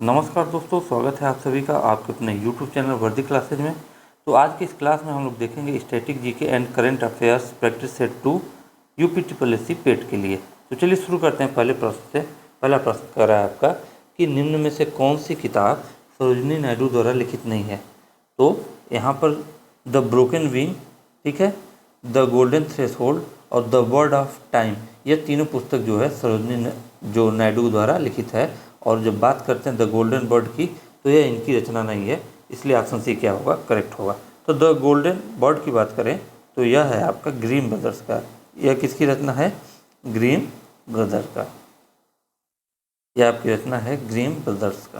नमस्कार दोस्तों, स्वागत है आप सभी का आपके अपने YouTube चैनल वर्दी क्लासेज में। तो आज की इस क्लास में हम लोग देखेंगे static GK and current affairs practice set 2 यूपीट्रिपलएससी पेट के लिए। तो चलिए शुरू करते हैं पहले प्रश्न से। पहला प्रश्न कर रहा है आपका कि निम्न में से कौन सी किताब सरोजिनी नायडू द्वारा लिखित नहीं है। तो यहाँ पर द ब्रोकन विंग, ठीक है, द गोल्डन थ्रेशोल्ड और द वर्ड ऑफ टाइम, ये तीनों पुस्तक जो है सरोजिनी जो नायडू द्वारा लिखित है। और जब बात करते हैं द गोल्डन बर्ड की, तो यह इनकी रचना नहीं है, इसलिए ऑप्शन सी क्या होगा, करेक्ट होगा। तो द गोल्डन बर्ड की बात करें तो यह है आपका ग्रीन ब्रदर्स का। यह किसकी रचना है? ग्रीन ब्रदर का। यह आपकी रचना है ग्रीन ब्रदर्स का।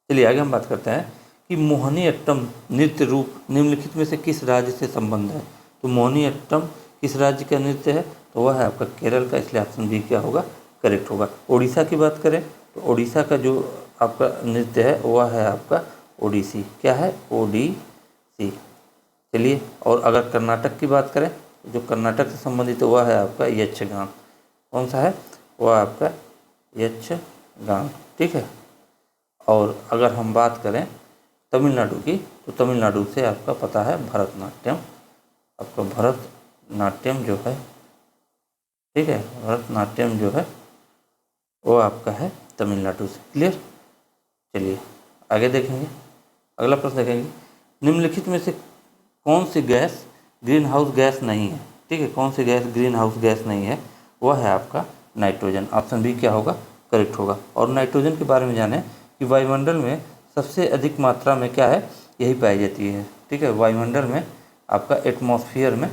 चलिए आगे हम बात करते हैं कि मोहिनीअट्टम नृत्य रूप निम्नलिखित में से किस राज्य से संबंध है। तो मोहिनीअट्टम किस राज्य का नृत्य है? तो वह है आपका केरल का, इसलिए ऑप्शन बी क्या होगा, करेक्ट होगा। उड़ीसा की बात करें तो उड़ीसा का जो आपका नृत्य है वह है आपका ओडिसी। क्या है? ओडिसी। चलिए, और अगर कर्नाटक की बात करें तो जो कर्नाटक से संबंधित है वह है आपका यक्षगान। कौन सा है? वह आपका यक्षगान, ठीक है। और अगर हम बात करें तमिलनाडु की तो तमिलनाडु से आपका पता है भरतनाट्यम। आपका भरतनाट्यम जो है, ठीक है, भरतनाट्यम जो है वो आपका है तमिलनाडु से। क्लियर? चलिए आगे देखेंगे, अगला प्रश्न देखेंगे। निम्नलिखित में से कौन सी गैस ग्रीन हाउस गैस नहीं है? ठीक है, कौन सी गैस ग्रीन हाउस गैस नहीं है? वह है आपका नाइट्रोजन। ऑप्शन बी क्या होगा, करेक्ट होगा। और नाइट्रोजन के बारे में जानें कि वायुमंडल में सबसे अधिक मात्रा में क्या है, यही पाई जाती है। ठीक है, वायुमंडल में आपका एटमॉस्फेयर में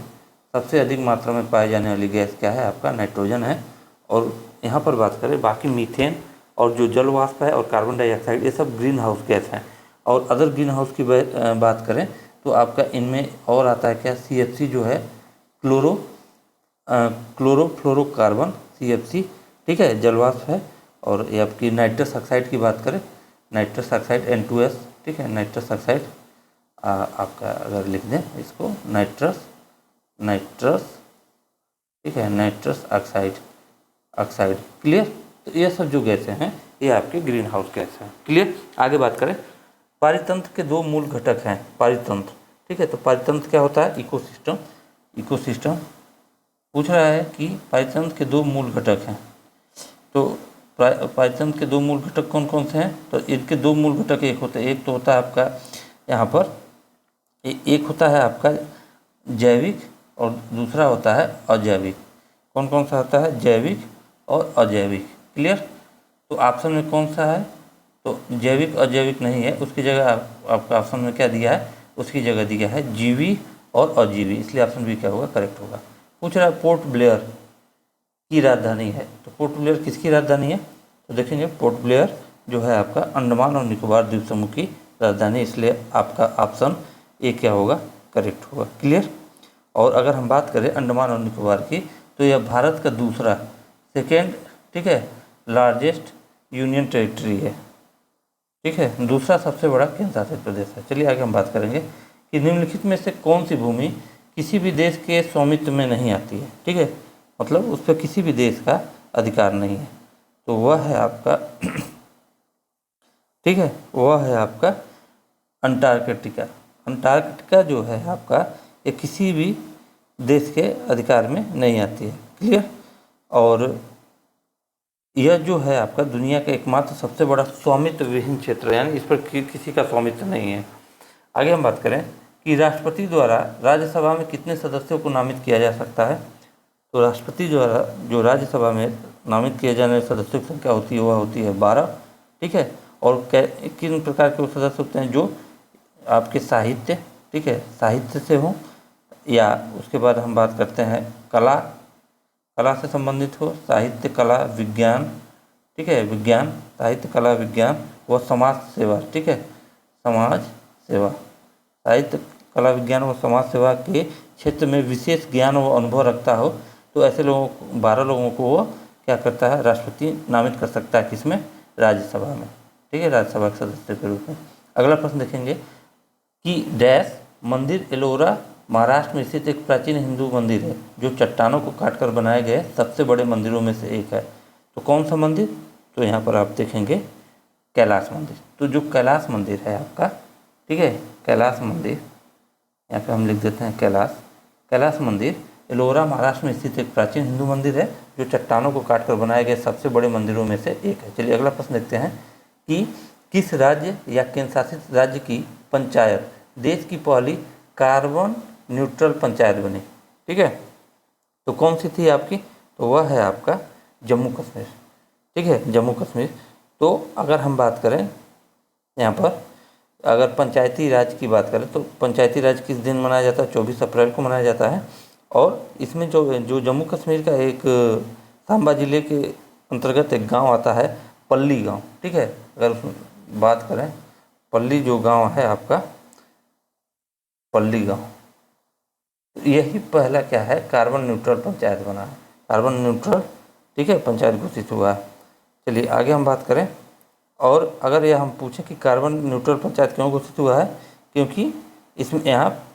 सबसे अधिक मात्रा में पाई जाने वाली गैस क्या है, आपका नाइट्रोजन है। और यहाँ पर बात करें बाकी मीथेन और जो जल वाष्प है और कार्बन डाइऑक्साइड, ये सब ग्रीन हाउस गैस हैं। और अदर ग्रीन हाउस की बात करें तो आपका इनमें और आता है क्या, CFC जो है, क्लोरोफ्लोरोकार्बन, CFC, ठीक है, जल वाष्प है। और ये आपकी नाइट्रस ऑक्साइड की बात करें, नाइट्रस ऑक्साइड N2S, ठीक है, नाइट्रस ऑक्साइड आपका अगर लिख दें इसको नाइट्रस, ठीक है, नाइट्रस ऑक्साइड। क्लियर? तो ये सब जो गैसें हैं ये आपके ग्रीन हाउस गैस हैं। क्लियर? आगे बात करें, पारितंत्र के दो मूल घटक हैं। पारितंत्र, ठीक है, तो पारितंत्र क्या होता है? इकोसिस्टम पूछ रहा है कि पारितंत्र के दो मूल घटक हैं। तो पारितंत्र के दो मूल घटक कौन कौन से हैं? तो इनके दो मूल घटक एक तो होता है आपका यहाँ पर एक होता है आपका जैविक और दूसरा होता है अजैविक। कौन कौन सा होता है? जैविक और अजैविक। क्लियर? तो ऑप्शन में कौन सा है? तो जैविक अजैविक नहीं है, उसकी जगह आपका ऑप्शन में क्या दिया है, उसकी जगह दिया है जीवी और अजीवी, इसलिए ऑप्शन बी क्या होगा, करेक्ट होगा। पूछ रहा है पोर्ट ब्लेयर की राजधानी है। तो पोर्ट ब्लेयर किसकी राजधानी है? तो देखेंगे पोर्ट ब्लेयर जो है आपका अंडमान और निकोबार द्वीप समूह की राजधानी, इसलिए आपका ऑप्शन ए क्या होगा, करेक्ट होगा। क्लियर? और अगर हम बात करें अंडमान और निकोबार की तो यह भारत का दूसरा, सेकेंड, ठीक है, लार्जेस्ट यूनियन टेरिटरी है। ठीक है, दूसरा सबसे बड़ा केंद्र शासित प्रदेश है। चलिए आगे हम बात करेंगे कि निम्नलिखित में से कौन सी भूमि किसी भी देश के स्वामित्व में नहीं आती है। ठीक है, मतलब उस पर किसी भी देश का अधिकार नहीं है। तो वह है आपका ठीक है, वह है आपका अंटार्कटिका। अंटार्कटिका जो है आपका ये किसी भी देश के अधिकार में नहीं आती है। क्लियर? और यह जो है आपका दुनिया का एकमात्र सबसे बड़ा स्वामित्व विहीन क्षेत्र है, यानी इस पर किसी का स्वामित्व नहीं है। आगे हम बात करें कि राष्ट्रपति द्वारा राज्यसभा में कितने सदस्यों को नामित किया जा सकता है। तो राष्ट्रपति द्वारा जो राज्यसभा में नामित किए जाने वाले सदस्यों की संख्या होती है वह होती है 12। ठीक है, और किन प्रकार के वो सदस्य होते हैं? जो आपके साहित्य, ठीक है, साहित्य से हो, या उसके बाद हम बात करते हैं कला से संबंधित हो, साहित्य, कला, विज्ञान, ठीक है, विज्ञान, साहित्य, कला, विज्ञान व समाज सेवा। ठीक है, समाज सेवा, साहित्य, कला, विज्ञान व समाज सेवा के क्षेत्र में विशेष ज्ञान व अनुभव रखता हो, तो ऐसे लोगों को 12 लोगों को वो क्या करता है, राष्ट्रपति नामित कर सकता है। किसमें? राज्यसभा में। ठीक है, राज्यसभा के सदस्य के रूप में। अगला प्रश्न देखेंगे कि डैश मंदिर एलोरा महाराष्ट्र में स्थित एक प्राचीन हिंदू मंदिर है जो चट्टानों को काटकर बनाए गए सबसे बड़े मंदिरों में से एक है। तो कौन सा मंदिर? तो यहाँ पर आप देखेंगे कैलाश मंदिर। तो जो कैलाश मंदिर है आपका, ठीक है, कैलाश मंदिर, यहाँ पे हम लिख देते हैं कैलाश मंदिर एलोरा महाराष्ट्र में स्थित एक प्राचीन हिंदू मंदिर है जो चट्टानों को काटकर बनाए गए सबसे बड़े मंदिरों में से एक है। चलिए अगला प्रश्न देखते हैं कि किस राज्य या केंद्र शासित राज्य की पंचायत देश की पहली कार्बन न्यूट्रल पंचायत बनी? ठीक है, तो कौन सी थी आपकी? तो वह है आपका जम्मू कश्मीर। ठीक है, जम्मू कश्मीर। तो अगर हम बात करें यहाँ पर, अगर पंचायती राज की बात करें तो पंचायती राज किस दिन मनाया जाता है? 24 अप्रैल को मनाया जाता है। और इसमें जो जम्मू कश्मीर का एक सांबा जिले के अंतर्गत एक गांव आता है पल्ली गांव। ठीक है, अगर उसमें बात करें पल्ली जो गांव है आपका, पल्ली गांव, यही पहला क्या है? कार्बन न्यूट्रल पंचायत बना है, कार्बन न्यूट्रल, ठीक है, पंचायत घोषित हुआ है। चलिए आगे हम बात करें, और अगर यह हम पूछें कि कार्बन न्यूट्रल पंचायत क्यों घोषित हुआ है, क्योंकि इसमें यहाँ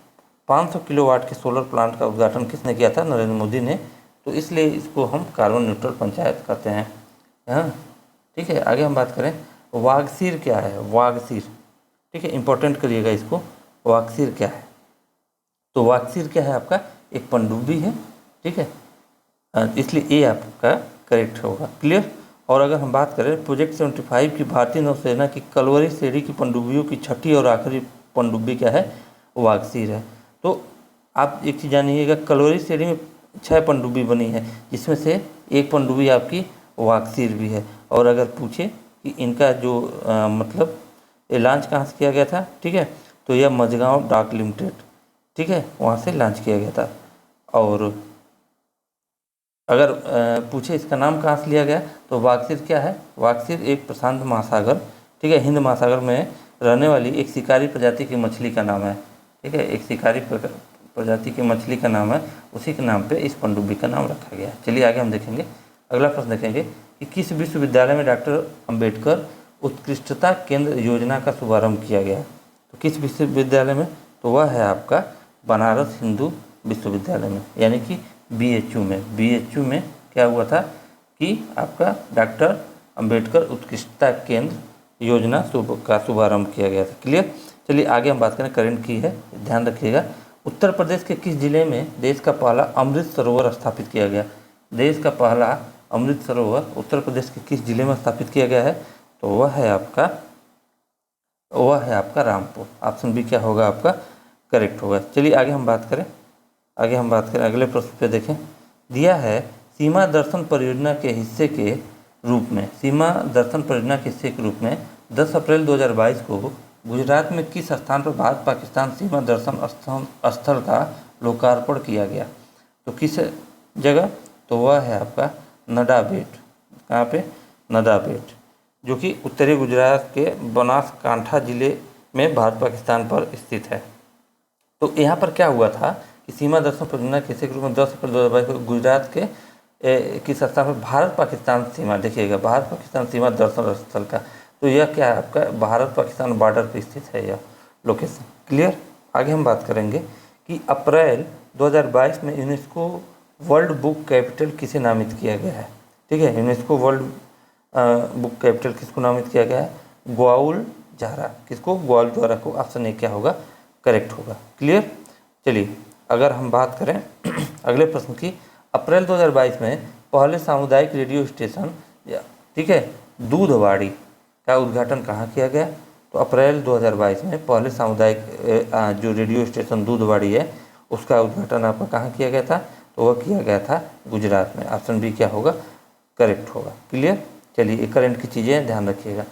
500 किलोवाट के सोलर प्लांट का उद्घाटन किसने किया था? नरेंद्र मोदी ने। तो इसलिए इसको हम कार्बन न्यूट्रल पंचायत कहते हैं। हाँ, ठीक है। आगे हम बात करें वागसीर क्या है? वागसीर, ठीक है, इंपॉर्टेंट करिएगा इसको। वागसीर क्या है? तो वागसीर क्या है आपका? एक पनडुब्बी है। ठीक है, इसलिए ये आपका करेक्ट होगा। क्लियर। और अगर हम बात करें प्रोजेक्ट 75 की भारतीय नौसेना की कलवरी श्रेणी की पनडुब्बियों की छठी और आखिरी पनडुब्बी क्या है? वागसीर है। तो आप एक चीज़ जानिएगा, कलवरी श्रेणी में 6 पनडुब्बी बनी है, जिसमें से एक पनडुब्बी आपकी वागसीर भी है। और अगर पूछे कि इनका जो मतलब ये लॉन्च कहाँ से किया गया था, ठीक है, तो यह मझगांव डाक लिमिटेड, ठीक है, वहाँ से लॉन्च किया गया था। और अगर पूछे इसका नाम कहाँ से लिया गया, तो वागसीर क्या है? वागसीर एक प्रशांत महासागर, ठीक है, हिंद महासागर में रहने वाली एक शिकारी प्रजाति की मछली का नाम है। ठीक है, एक शिकारी प्रजाति की मछली का नाम है, उसी के नाम पे इस पनडुब्बी का नाम रखा गया है। चलिए आगे हम देखेंगे, अगला प्रश्न देखेंगे कि किस विश्वविद्यालय में डॉक्टर अम्बेडकर उत्कृष्टता केंद्र योजना का शुभारंभ किया गया? तो किस विश्वविद्यालय में? तो वह है आपका बनारस हिंदू विश्वविद्यालय में, यानी कि BHU में। BHU में क्या हुआ था कि आपका डॉक्टर अंबेडकर उत्कृष्टता केंद्र योजना का शुभारंभ किया गया था। क्लियर। चलिए आगे हम बात करें, करंट की है, ध्यान रखिएगा। उत्तर प्रदेश के किस जिले में देश का पहला अमृत सरोवर स्थापित किया गया? देश का पहला अमृत सरोवर उत्तर प्रदेश के किस जिले में स्थापित किया गया है? तो वह है आपका रामपुर। ऑप्शन बी क्या होगा आपका? करेक्ट होगा। चलिए आगे हम बात करें, अगले प्रश्न पे देखें। दिया है सीमा दर्शन परियोजना के हिस्से के रूप में, सीमा दर्शन परियोजना के हिस्से के रूप में 10 अप्रैल 2022 को गुजरात में किस स्थान पर भारत पाकिस्तान सीमा दर्शन स्थल का लोकार्पण किया गया? तो किस जगह? तो वह है आपका नडाबेट। कहाँ पे? नडाबेट, जो कि उत्तरी गुजरात के बनासकांठा जिले में भारत पाकिस्तान पर स्थित है। तो यहाँ पर क्या हुआ था कि सीमा दर्शन परियोजना के हिस्से के रूप में 10 अप्रैल 2022 को गुजरात के किस स्थान पर भारत पाकिस्तान सीमा, देखिएगा, भारत पाकिस्तान सीमा दर्शन स्थल का, तो यह क्या है आपका? भारत पाकिस्तान बॉर्डर पर स्थित है यह लोकेशन। क्लियर। आगे हम बात करेंगे कि अप्रैल 2022 में यूनेस्को वर्ल्ड बुक कैपिटल किसे नामित किया गया है? ठीक है, यूनेस्को वर्ल्ड बुक कैपिटल किसको नामित किया गया है? ग्वालुलझारा। किसको? ग्वालुलझारा को। ऑप्शन ए क्या होगा? करेक्ट होगा। क्लियर। चलिए अगर हम बात करें अगले प्रश्न की, अप्रैल 2022 में पहले सामुदायिक रेडियो स्टेशन, ठीक है, दूधवाड़ी का उद्घाटन कहाँ किया गया? तो अप्रैल 2022 में पहले सामुदायिक जो रेडियो स्टेशन दूधवाड़ी है उसका उद्घाटन आपका कहाँ किया गया था? तो वह किया गया था गुजरात में। ऑप्शन बी क्या होगा? करेक्ट होगा। क्लियर। चलिए करंट की चीज़ें ध्यान रखिएगा।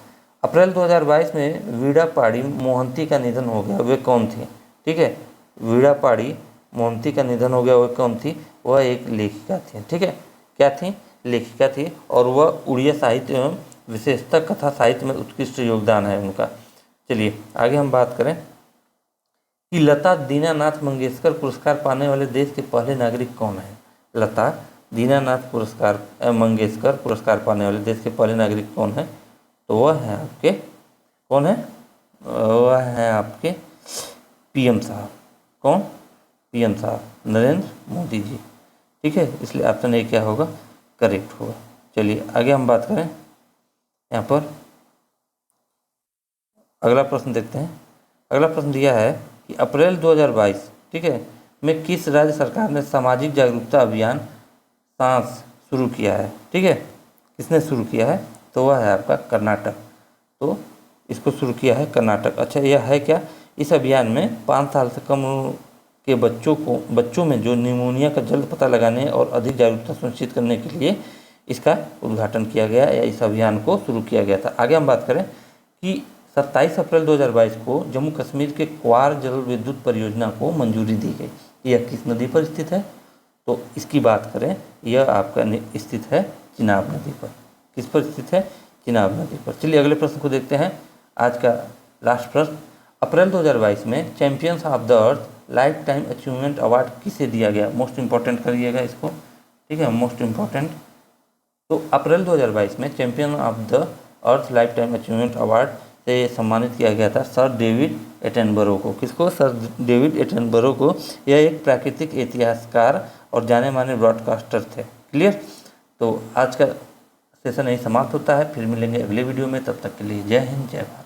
अप्रैल 2022 में वीड़ा पाड़ी मोहंती का निधन हो गया, वे कौन थी? ठीक है, वीड़ा पाड़ी मोहंती का निधन हो गया, वह कौन थी? वह एक लेखिका थी। ठीक है, क्या थी? लेखिका थी, और वह उड़िया साहित्य एवं विशेषतः कथा साहित्य में उत्कृष्ट योगदान है उनका। चलिए आगे हम बात करें कि लता दीनानाथ मंगेशकर पुरस्कार पाने वाले देश के पहले नागरिक कौन है? लता दीनानाथ मंगेशकर पुरस्कार पाने वाले देश के पहले नागरिक कौन है? तो वह है आपके, कौन है? वह है आपके PM साहब। कौन? PM साहब, नरेंद्र मोदी जी। ठीक है, इसलिए ऑप्शन ए क्या होगा? करेक्ट होगा। चलिए आगे हम बात करें यहाँ पर अगला प्रश्न देखते हैं। अगला प्रश्न दिया है कि अप्रैल 2022, ठीक है, में किस राज्य सरकार ने सामाजिक जागरूकता अभियान सांस शुरू किया है? ठीक है, किसने शुरू किया है? तो वह है आपका कर्नाटक। तो इसको शुरू किया है कर्नाटक। अच्छा, यह है क्या? इस अभियान में 5 साल से कम उम्र के बच्चों में जो निमोनिया का जल्द पता लगाने और अधिक जागरूकता सुनिश्चित करने के लिए इसका उद्घाटन किया गया या इस अभियान को शुरू किया गया था। आगे हम बात करें कि 27 अप्रैल 2022 को जम्मू कश्मीर के क्वार जल विद्युत परियोजना को मंजूरी दी गई। यह किस नदी पर स्थित है? तो इसकी बात करें, यह आपका स्थित है चिनाब नदी पर। किस पर स्थित है? चिनाब नदी पर। चलिए अगले प्रश्न को देखते हैं। आज का लास्ट प्रश्न, अप्रैल 2022 में champions of the earth life time achievement award किसे दिया गया? मोस्ट इंपॉर्टेंट करिएगा इसको, ठीक है, मोस्ट इंपॉर्टेंट। तो अप्रैल 2022 में champion of the earth life time achievement award से सम्मानित किया गया था सर डेविड एटनबरो को। किसको? सर डेविड एटनबरो को। यह एक प्राकृतिक इतिहासकार और जाने माने ब्रॉडकास्टर थे। क्लियर? तो आज का सेशन यही समाप्त होता है। फिर मिलेंगे अगले वीडियो में। तब तक के लिए जय हिंद, जय भारत।